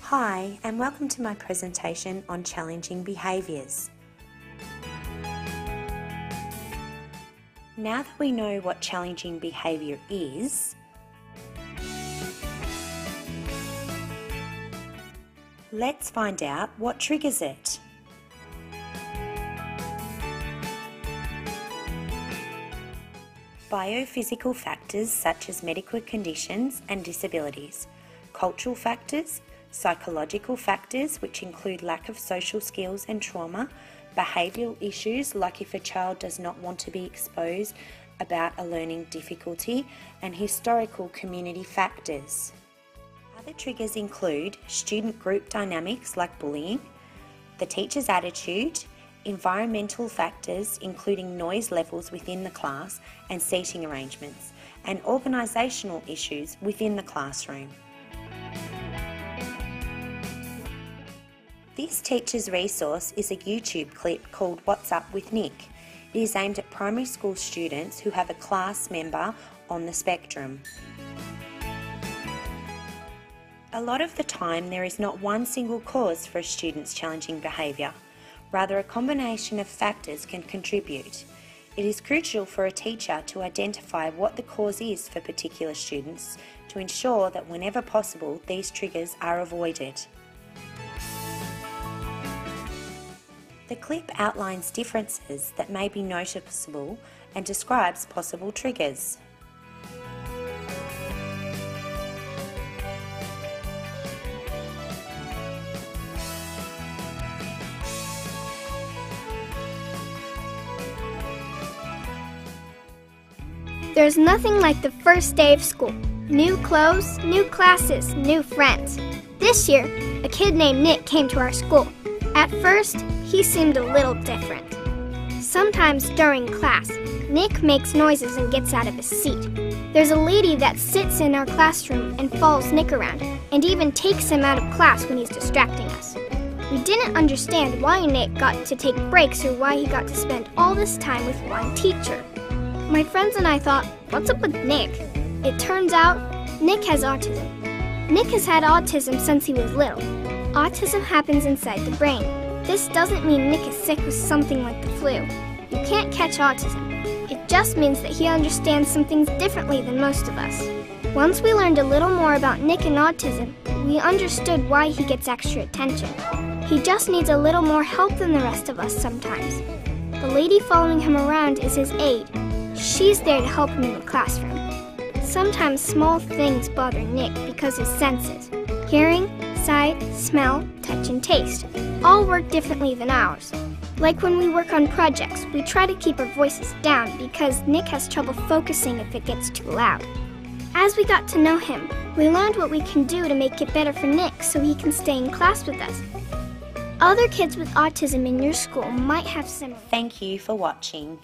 Hi, and welcome to my presentation on challenging behaviours. Now that we know what challenging behaviour is, let's find out what triggers it. Biophysical factors such as medical conditions and disabilities, cultural factors, psychological factors which include lack of social skills and trauma, behavioural issues like if a child does not want to be exposed about a learning difficulty, and historical community factors. Other triggers include student group dynamics like bullying, the teacher's attitude, environmental factors including noise levels within the class and seating arrangements, and organisational issues within the classroom. This teacher's resource is a YouTube clip called What's Up with Nick. It is aimed at primary school students who have a class member on the spectrum. A lot of the time there is not one single cause for a student's challenging behaviour. Rather, a combination of factors can contribute. It is crucial for a teacher to identify what the cause is for particular students to ensure that whenever possible these triggers are avoided. The clip outlines differences that may be noticeable and describes possible triggers. There's nothing like the first day of school. New clothes, new classes, new friends. This year, a kid named Nick came to our school. At first, he seemed a little different. Sometimes during class, Nick makes noises and gets out of his seat. There's a lady that sits in our classroom and follows Nick around, and even takes him out of class when he's distracting us. We didn't understand why Nick got to take breaks or why he got to spend all this time with one teacher. My friends and I thought, what's up with Nick? It turns out, Nick has autism. Nick has had autism since he was little. Autism happens inside the brain. This doesn't mean Nick is sick with something like the flu. You can't catch autism. It just means that he understands some things differently than most of us. Once we learned a little more about Nick and autism, we understood why he gets extra attention. He just needs a little more help than the rest of us sometimes. The lady following him around is his aide. She's there to help him in the classroom. Sometimes small things bother Nick because his senses, hearing, sight, smell, touch, and taste, all work differently than ours. Like when we work on projects, we try to keep our voices down because Nick has trouble focusing if it gets too loud. As we got to know him, we learned what we can do to make it better for Nick so he can stay in class with us. Other kids with autism in your school might have similar. Thank you for watching.